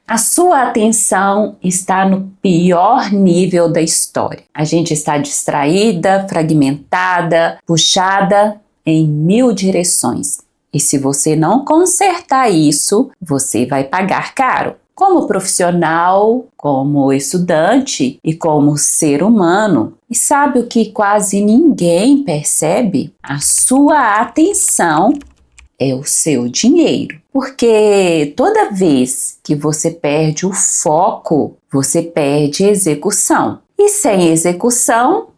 A sua atenção está no pior nível da história. A gente está distraída, fragmentada, puxada em 1000 direções. E se você não consertar isso, você vai pagar caro. Como profissional, como estudante e como ser humano. E sabe o que quase ninguém percebe? A sua atenção é o seu dinheiro. Porque toda vez que você perde o foco, você perde a execução. E sem execução,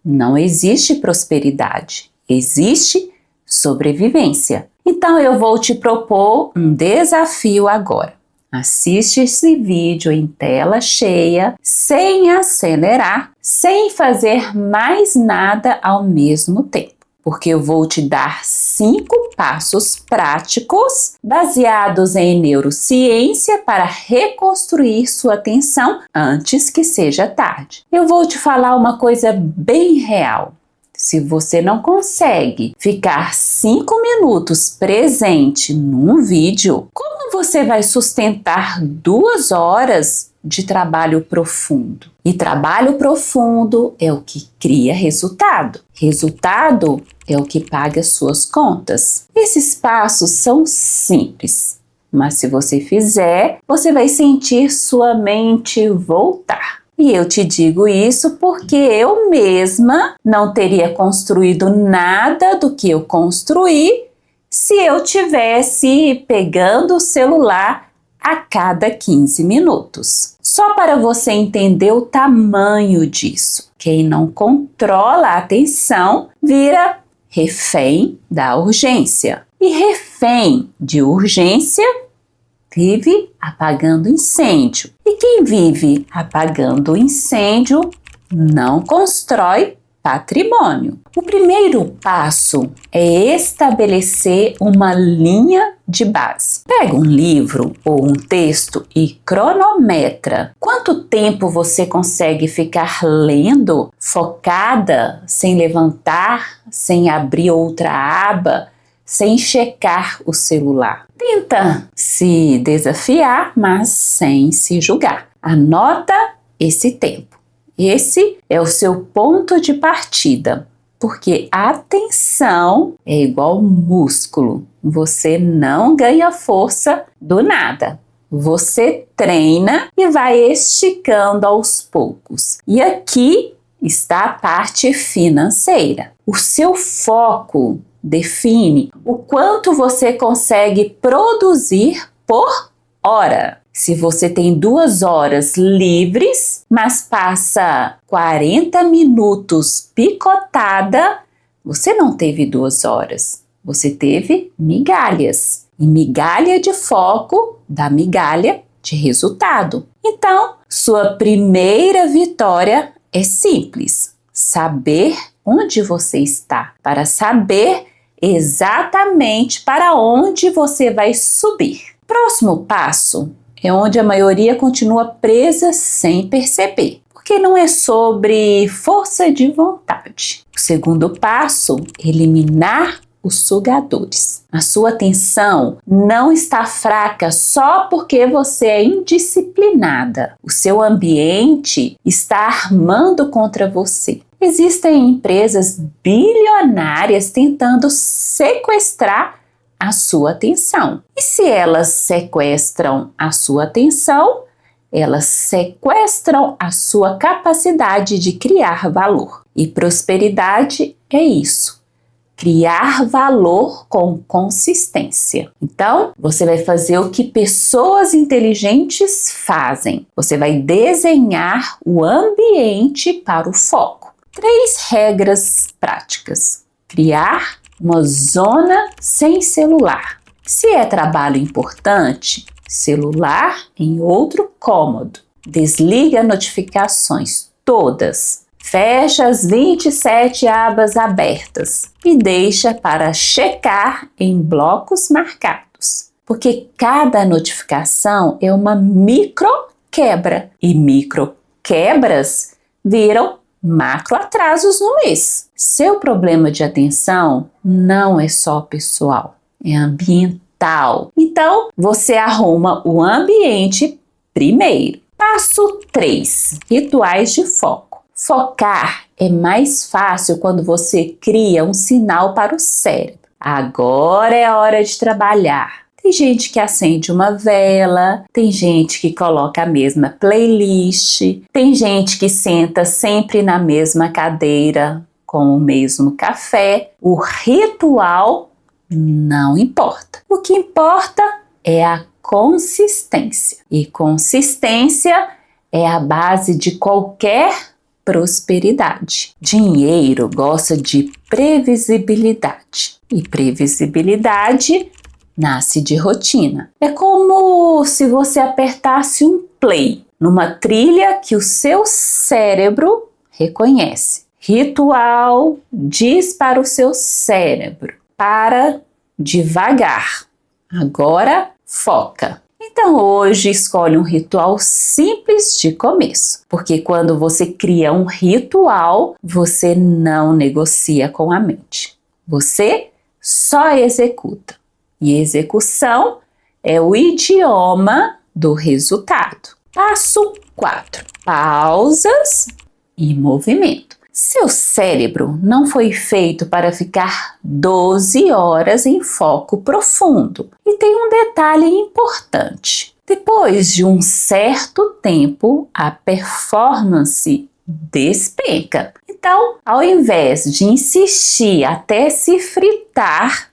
não existe prosperidade, existe sobrevivência. Então eu vou te propor um desafio agora. Assiste esse vídeo em tela cheia, sem acelerar, sem fazer mais nada ao mesmo tempo. Porque eu vou te dar 5 passos práticos baseados em neurociência para reconstruir sua atenção antes que seja tarde. Eu vou te falar uma coisa bem real. Se você não consegue ficar 5 minutos presente num vídeo, como você vai sustentar 2 horas de trabalho profundo? E trabalho profundo é o que cria resultado. Resultado é o que paga suas contas. Esses passos são simples, mas se você fizer, você vai sentir sua mente voltar. E eu te digo isso porque eu mesma não teria construído nada do que eu construí se eu tivesse pegando o celular a cada 15 minutos. Só para você entender o tamanho disso. Quem não controla a atenção vira refém da urgência. E refém de urgência vive apagando incêndio. E quem vive apagando incêndio não constrói patrimônio. O primeiro passo é estabelecer uma linha de base. Pega um livro ou um texto e cronometra. Quanto tempo você consegue ficar lendo, focada, sem levantar, sem abrir outra aba, sem checar o celular? Tenta se desafiar, mas sem se julgar. Anota esse tempo. Esse é o seu ponto de partida, porque a atenção é igual músculo. Você não ganha força do nada. Você treina e vai esticando aos poucos. E aqui está a parte financeira. O seu foco define o quanto você consegue produzir por hora. Se você tem 2 horas livres, mas passa 40 minutos picotada, você não teve 2 horas, você teve migalhas. E migalha de foco dá migalha de resultado. Então, sua primeira vitória é simples: saber onde você está, para saber exatamente para onde você vai subir. Próximo passo é onde a maioria continua presa sem perceber, porque não é sobre força de vontade. O segundo passo é eliminar os sugadores. A sua atenção não está fraca só porque você é indisciplinada. O seu ambiente está armando contra você. Existem empresas bilionárias tentando sequestrar a sua atenção. E se elas sequestram a sua atenção, elas sequestram a sua capacidade de criar valor. E prosperidade é isso: criar valor com consistência. Então, você vai fazer o que pessoas inteligentes fazem. Você vai desenhar o ambiente para o foco. 3 regras práticas. Criar uma zona sem celular. Se é trabalho importante, celular em outro cômodo. Desliga notificações todas. Fecha as 27 abas abertas e deixa para checar em blocos marcados. Porque cada notificação é uma micro quebra e micro quebras viram macro atrasos no mês. Seu problema de atenção não é só pessoal, é ambiental. Então, você arruma o ambiente Primeiro, passo 3, rituais de foco. Focar é mais fácil quando você cria um sinal para o cérebro. Agora é hora de trabalhar. Tem gente que acende uma vela, tem gente que coloca a mesma playlist, tem gente que senta sempre na mesma cadeira com o mesmo café. O ritual não importa. O que importa é a consistência. E consistência é a base de qualquer prosperidade. Dinheiro gosta de previsibilidade. E previsibilidade nasce de rotina. É como se você apertasse um play numa trilha que o seu cérebro reconhece. Ritual diz para o seu cérebro: para devagar. Agora foca. Então hoje escolhe um ritual simples de começo, porque quando você cria um ritual, você não negocia com a mente. Você só executa. E execução é o idioma do resultado. Passo 4. Pausas e movimento. Seu cérebro não foi feito para ficar 12 horas em foco profundo. E tem um detalhe importante. Depois de um certo tempo, a performance despenca. Então, ao invés de insistir até se fritar,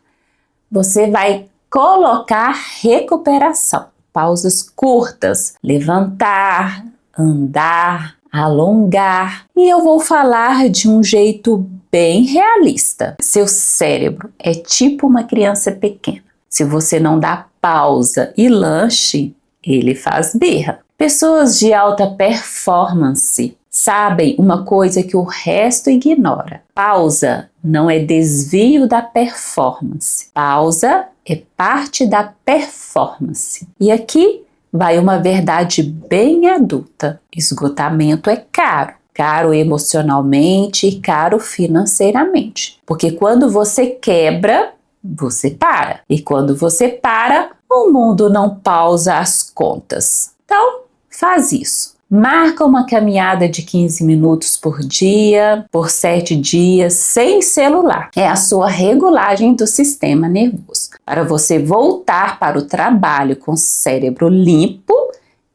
você vai colocar recuperação. Pausas curtas, levantar, andar, alongar. E eu vou falar de um jeito bem realista. Seu cérebro é tipo uma criança pequena. Se você não dá pausa e lanche, ele faz birra. Pessoas de alta performance sabem uma coisa que o resto ignora. Pausa não é desvio da performance. Pausa é parte da performance. E aqui vai uma verdade bem adulta. Esgotamento é caro. Caro emocionalmente e caro financeiramente. Porque quando você quebra, você para. E quando você para, o mundo não pausa as contas. Então, faz isso. Marca uma caminhada de 15 minutos por dia, por 7 dias, sem celular. É a sua regulagem do sistema nervoso, para você voltar para o trabalho com o cérebro limpo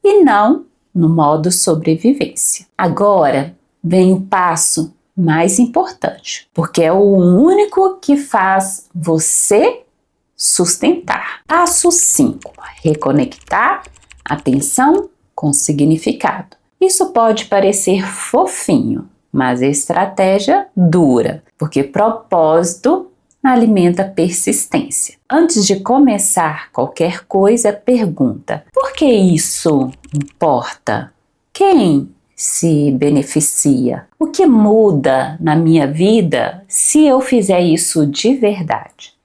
e não no modo sobrevivência. Agora vem o passo mais importante, porque é o único que faz você sustentar. Passo 5. Reconectar atenção com significado. Isso pode parecer fofinho, mas a estratégia dura, porque propósito alimenta persistência. Antes de começar qualquer coisa, pergunta: por que isso importa? Quem se beneficia? O que muda na minha vida se eu fizer isso de verdade?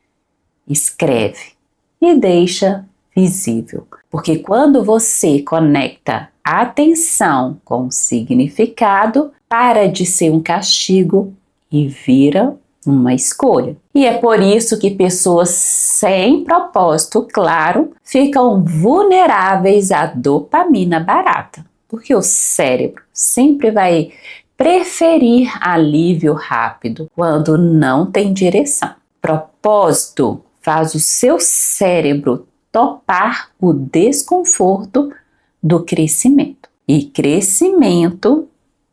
Escreve e deixa visível, porque quando você conecta a atenção com o significado, para de ser um castigo e vira uma escolha. E é por isso que pessoas sem propósito claro ficam vulneráveis à dopamina barata, porque o cérebro sempre vai preferir alívio rápido quando não tem direção. Propósito faz o seu cérebro topar o desconforto do crescimento. E crescimento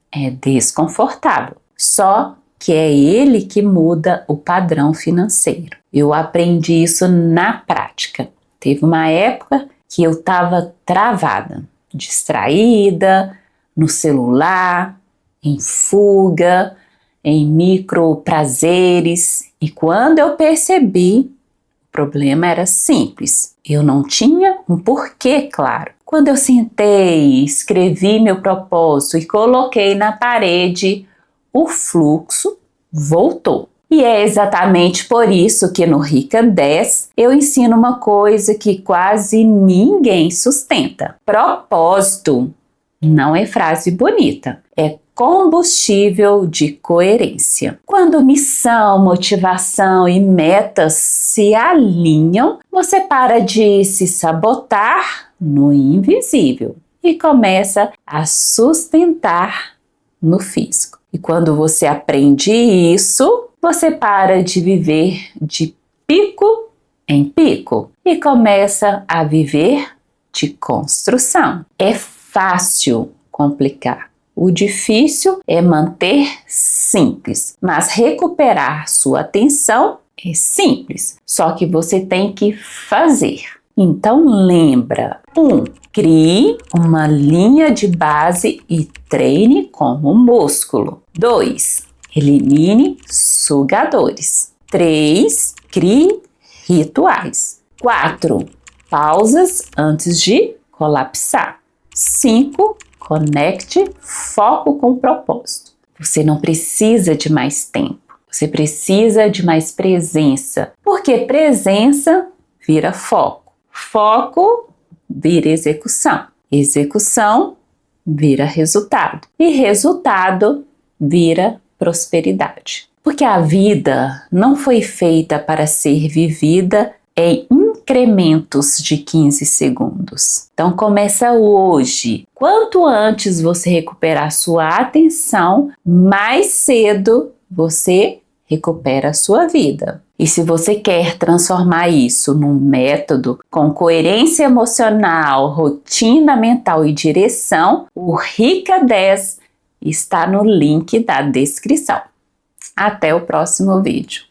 é desconfortável. Só que é ele que muda o padrão financeiro. Eu aprendi isso na prática. Teve uma época que eu estava travada, distraída, no celular, em fuga, em micro prazeres. E quando eu percebi, o problema era simples. Eu não tinha um porquê claro. Quando eu sentei, escrevi meu propósito e coloquei na parede, o fluxo voltou. E é exatamente por isso que no Rica 10 eu ensino uma coisa que quase ninguém sustenta. Propósito não é frase bonita, é combustível de coerência. Quando missão, motivação e metas se alinham, você para de se sabotar no invisível e começa a sustentar no físico. E quando você aprende isso, você para de viver de pico em pico e começa a viver de construção. É fácil complicar. O difícil é manter simples, mas recuperar sua atenção é simples, só que você tem que fazer. Então lembra: 1. Crie uma linha de base e treine como músculo. 2. Elimine sugadores. 3. Crie rituais. 4. Pausas antes de colapsar. 5. Conecte foco com propósito. Você não precisa de mais tempo, você precisa de mais presença, porque presença vira foco, foco vira execução, execução vira resultado e resultado vira prosperidade. Porque a vida não foi feita para ser vivida em incrementos de 15 segundos. Então começa hoje. Quanto antes você recuperar sua atenção, mais cedo você recupera a sua vida. E se você quer transformar isso num método com coerência emocional, rotina mental e direção, o Rica 10 está no link da descrição. Até o próximo vídeo.